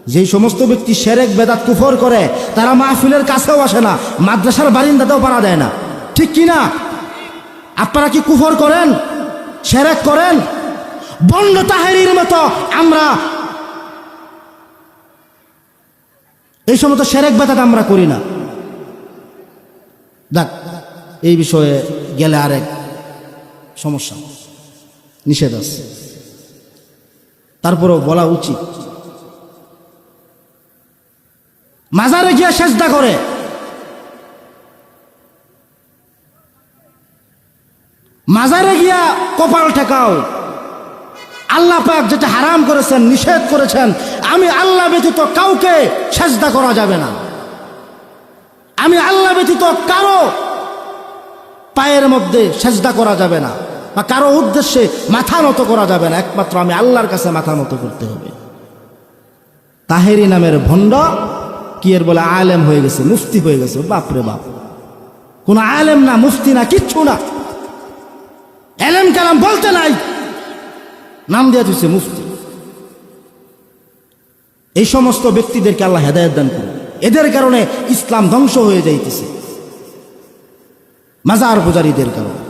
যেই সমস্ত ব্যক্তি শিরক বেদাত কুফর করে তারা মাহফিলের কাছেও আসে না, মাদ্রাসার বারিন্দাতেও পাড়া দেয় না, ঠিক কি না? আপনারা কি কুফর করেন, শিরক করেন? বন্ড তাহেরির মতো আমরা এই সমস্ত শিরক বেদাত আমরা করি না। দেখ, এই বিষয়ে গেলে আরেক সমস্যা, নিষেধ আছে, তারপরেও বলা উচিত। মাজারে গিয়া সেজদা করে, মাজারে গিয়া কপাল ঠেকাও। আল্লাহ পাক যেটা হারাম করেছেন, নিষেধ করেছেন, আমি আল্লাহ ব্যতীত কাউকে সেজদা করা যাবে না, আমি আল্লাহ ব্যতীত কারো পায়ের মধ্যে সেজদা করা যাবে না, বা কারো উদ্দেশ্যে মাথা নত করা যাবে না, একমাত্র আমি আল্লাহর কাছে মাথা নত করতে হবে। তাহেরি নামের ভণ্ড কি এর বলে আলেম হয়ে গেছে, মুফতি হয়ে গেছে। বাপরে বাপ, কোন আলেম না, মুফতি না, কিচ্ছু না, এলেম কালাম বলতে নাই, নাম দিয়ে দিচ্ছে মুফতি। এই সমস্ত ব্যক্তিদেরকে আল্লাহ হেদায়েত দান করুন। এদের কারণে ইসলাম ধ্বংস হয়ে যাইতেছে, মাজার পূজারীদের কারণে।